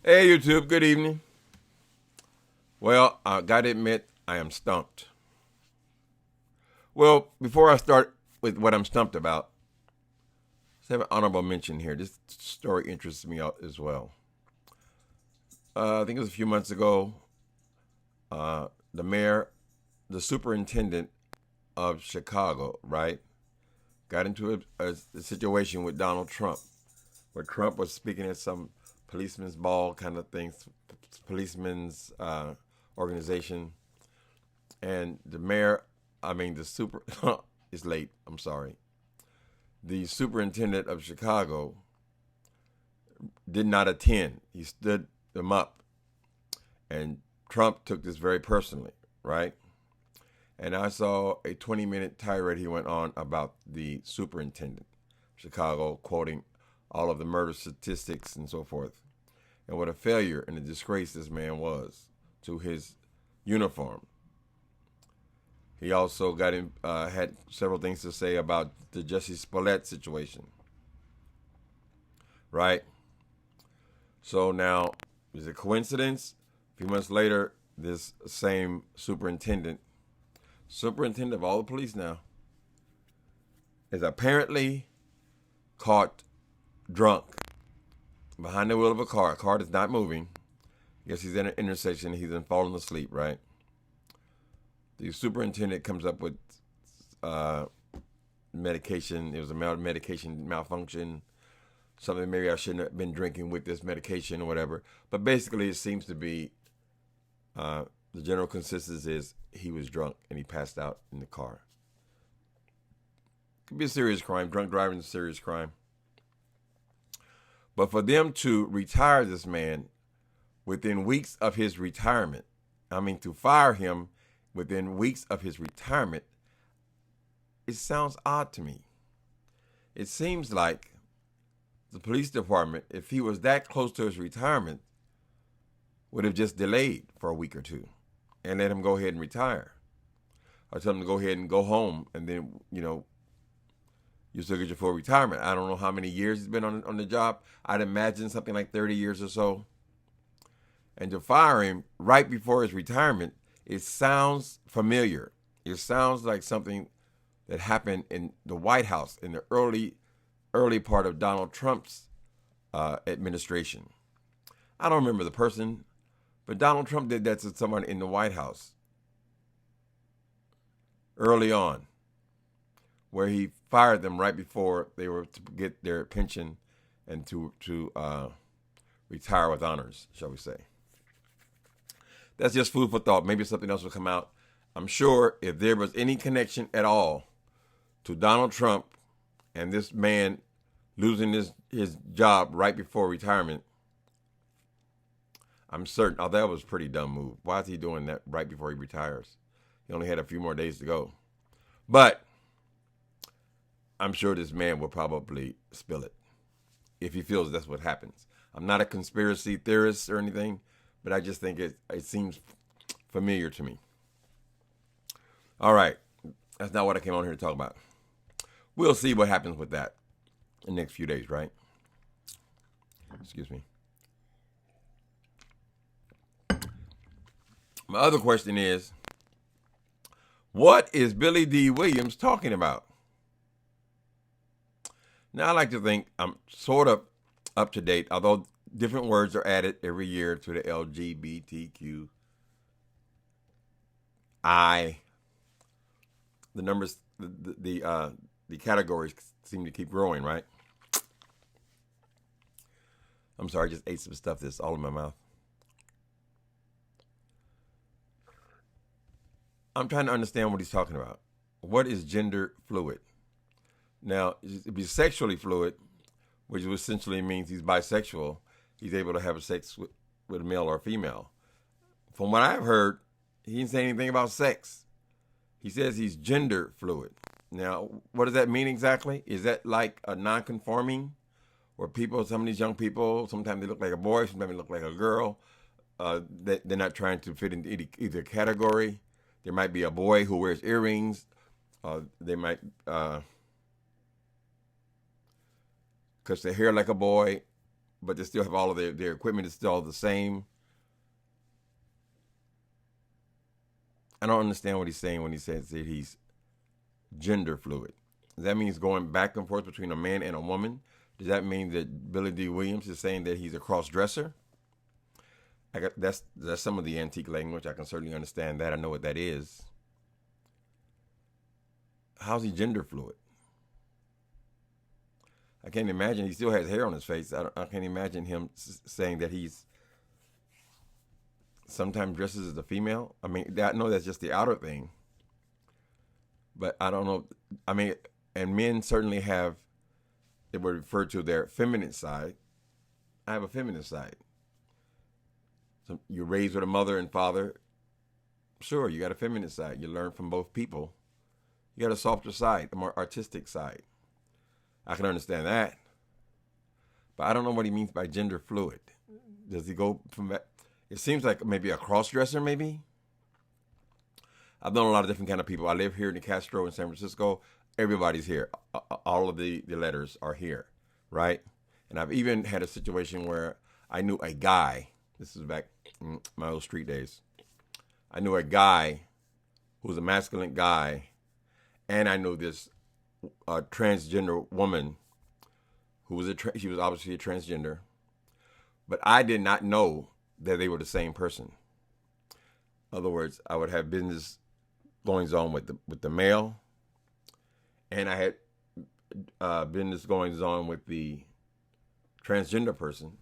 Hey YouTube, good evening. Well, I gotta admit, I am stumped. Well, before I start with what I'm stumped about, let's have an honorable mention here. This story interests me out as well. I think it was a few months ago, the mayor, the superintendent of Chicago, right, got into a situation with Donald Trump, where Trump was speaking at some policeman's ball kind of thing, policeman's organization, and the super, it's late, I'm sorry. The superintendent of Chicago did not attend. He stood them up, and Trump took this very personally, right? And I saw a 20-minute tirade he went on about the superintendent of Chicago, quoting all of the murder statistics and so forth, and what a failure and a disgrace this man was to his uniform. He also had several things to say about the Jussie Smollett situation, right? So now, is it a coincidence? A few months later, this same superintendent of all the police now, is apparently caught drunk behind the wheel of a car. A car is not moving. I guess he's in an intersection. He's been falling asleep, right? The superintendent comes up with medication. It was a medication malfunction. Something maybe I shouldn't have been drinking with this medication or whatever. But basically, it seems to be the general consensus is he was drunk and he passed out in the car. Could be a serious crime. Drunk driving is a serious crime. But for them to retire this man within weeks of his retirement, to fire him within weeks of his retirement, it sounds odd to me. It seems like the police department, if he was that close to his retirement, would have just delayed for a week or two and let him go ahead and retire. Or tell him to go ahead and go home, and then, you still get your full retirement. I don't know how many years he's been on the job. I'd imagine something like 30 years or so. And to fire him right before his retirement, it sounds familiar. It sounds like something that happened in the White House in the early part of Donald Trump's administration. I don't remember the person, but Donald Trump did that to someone in the White House early on, where he fired them right before they were to get their pension and to retire with honors, shall we say. That's just food for thought. Maybe something else will come out. I'm sure if there was any connection at all to Donald Trump and this man losing his job right before retirement, I'm certain. Oh, that was a pretty dumb move. Why is he doing that right before he retires? He only had a few more days to go. But I'm sure this man will probably spill it if he feels that's what happens. I'm not a conspiracy theorist or anything, but I just think it seems familiar to me. All right. That's not what I came on here to talk about. We'll see what happens with that in the next few days, right? Excuse me. My other question is, what is Billy Dee Williams talking about? Now, I like to think I'm sort of up to date, although different words are added every year to the LGBTQI. The numbers, the categories seem to keep growing, right? I'm sorry, I just ate some stuff that's all in my mouth. I'm trying to understand what he's talking about. What is gender fluid? Now, to be sexually fluid, which essentially means he's bisexual, he's able to have sex with a male or a female. From what I've heard, he didn't say anything about sex. He says he's gender fluid. Now, what does that mean exactly? Is that like a non-conforming, where some of these young people, sometimes they look like a boy, sometimes they look like a girl. They're not trying to fit into either category. There might be a boy who wears earrings. They might cut their hair like a boy, but they still have all of their equipment is still the same. I don't understand what he's saying when he says that he's gender fluid. Does that mean he's going back and forth between a man and a woman? Does that mean that Billy Dee Williams is saying that he's a cross-dresser? That's some of the antique language. I can certainly understand that. I know what that is. How's he gender fluid? I can't imagine. He still has hair on his face. I can't imagine him saying that he's sometimes dresses as a female. I mean, I know that's just the outer thing. But I don't know. I mean, and men certainly have, they would refer to their feminine side. I have a feminine side. So you're raised with a mother and father. Sure, you got a feminine side. You learn from both people. You got a softer side, a more artistic side. I can understand that. But I don't know what he means by gender fluid. Does he go from that? It seems like maybe a cross-dresser, maybe. I've known a lot of different kind of people. I live here in the Castro in San Francisco. Everybody's here. All of the letters are here, right? And I've even had a situation where I knew a guy. This is back in my old street days. I knew a guy who was a masculine guy, and I knew this transgender woman who was she was obviously a transgender, but I did not know that they were the same person. In other words, I would have business goings on with the male, and I had business goings on with the transgender person,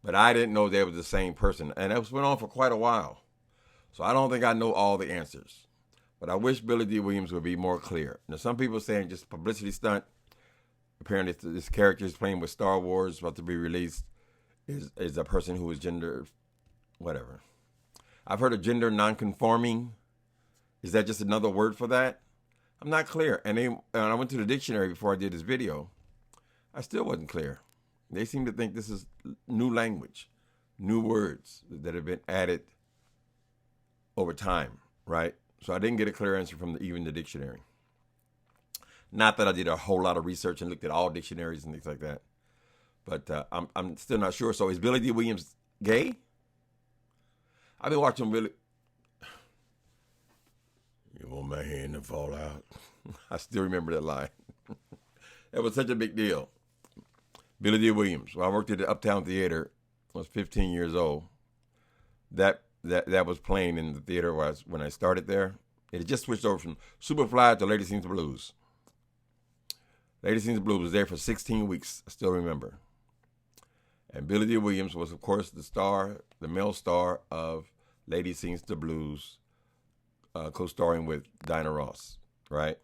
but I didn't know they were the same person, and it went on for quite a while. So I don't think I know all the answers, but I wish Billy Dee Williams would be more clear. Now, some people are saying just publicity stunt. Apparently, this character is playing with Star Wars, about to be released, is a person who is gender, whatever. I've heard of gender nonconforming. Is that just another word for that? I'm not clear. And I went to the dictionary before I did this video. I still wasn't clear. They seem to think this is new language, new words that have been added over time, right? So I didn't get a clear answer from even the dictionary. Not that I did a whole lot of research and looked at all dictionaries and things like that. But I'm still not sure. So is Billy Dee Williams gay? I've been watching Billy. You want my hand to fall out? I still remember that line. It was such a big deal. Billy Dee Williams. When I worked at the Uptown Theater, I was 15 years old. That was playing in the theater when I started there. It had just switched over from Superfly to Lady Sings the Blues. Lady Sings the Blues was there for 16 weeks. I still remember. And Billy Dee Williams was, of course, the male star of Lady Sings the Blues, co-starring with Diana Ross, right?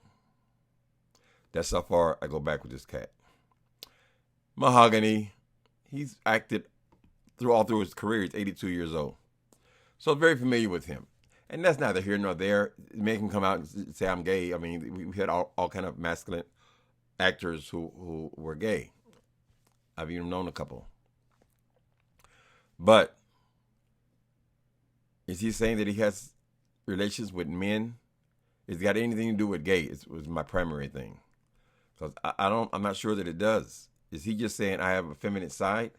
That's how far I go back with this cat. Mahogany, he's acted all through his career. He's 82 years old. So very familiar with him. And that's neither here nor there. Make him come out and say I'm gay. I mean, we had all kind of masculine actors who were gay. I've even known a couple. But is he saying that he has relations with men? Has it got anything to do with gay? It was my primary thing. Because I'm not sure that it does. Is he just saying I have a feminine side?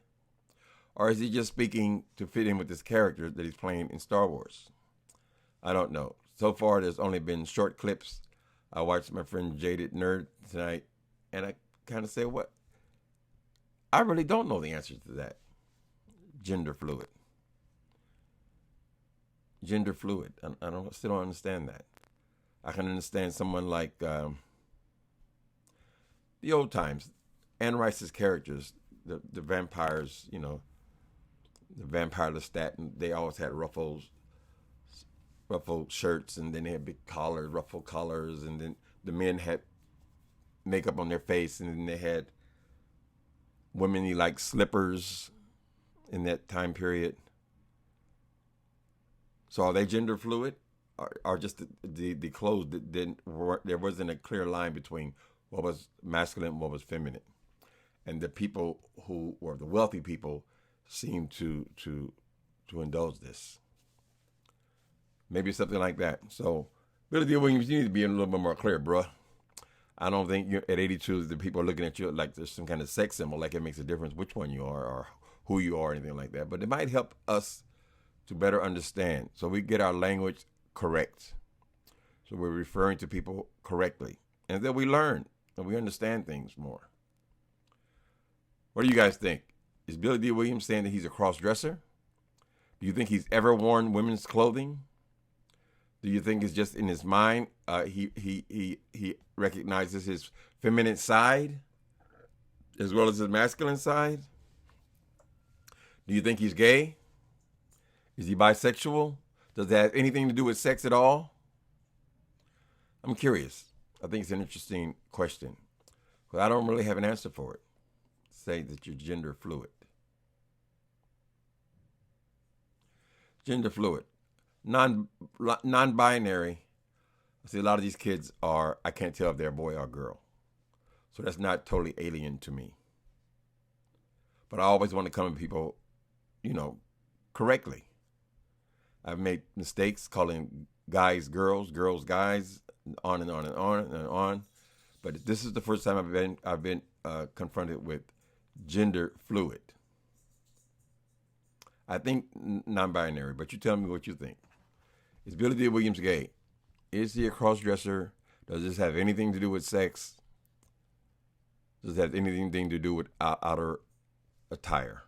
Or is he just speaking to fit in with this character that he's playing in Star Wars? I don't know. So far, there's only been short clips. I watched my friend Jaded Nerd tonight, and I kind of say, what? I really don't know the answer to that. Gender fluid. Gender fluid. I still don't understand that. I can understand someone like the old times. Anne Rice's characters, the vampires, you know, the vampire Lestat, and they always had ruffled shirts, and then they had big collars, ruffled collars, and then the men had makeup on their face, and then they had women like slippers in that time period. So are they gender fluid, or just the clothes that there wasn't a clear line between what was masculine and what was feminine, and the people who were the wealthy people seemed to indulge this. Maybe something like that. So Billy Dee Williams, you need to be a little bit more clear, bruh. I don't think you're at 82 the people are looking at you like there's some kind of sex symbol, like it makes a difference which one you are or who you are, or anything like that. But it might help us to better understand, so we get our language correct. So we're referring to people correctly, and then we learn and we understand things more. What do you guys think? Is Billy Dee Williams saying that he's a cross-dresser? Do you think he's ever worn women's clothing? Do you think it's just in his mind? He recognizes his feminine side as well as his masculine side? Do you think he's gay? Is he bisexual? Does that have anything to do with sex at all? I'm curious. I think it's an interesting question, but I don't really have an answer for it. Say that you're gender fluid. Gender fluid. Non-binary. I see a lot of these kids are, I can't tell if they're a boy or a girl. So that's not totally alien to me. But I always want to come at people, correctly. I've made mistakes calling guys girls, girls guys, on and on and on and on. But this is the first time I've been confronted with gender fluid. I think non-binary, but you tell me what you think. Is Billy Dee Williams gay? Is he a cross-dresser? Does this have anything to do with sex? Does it have anything to do with outer attire?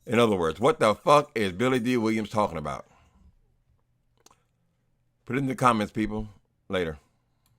In other words, what the fuck is Billy Dee Williams talking about? Put it in the comments, people. Later.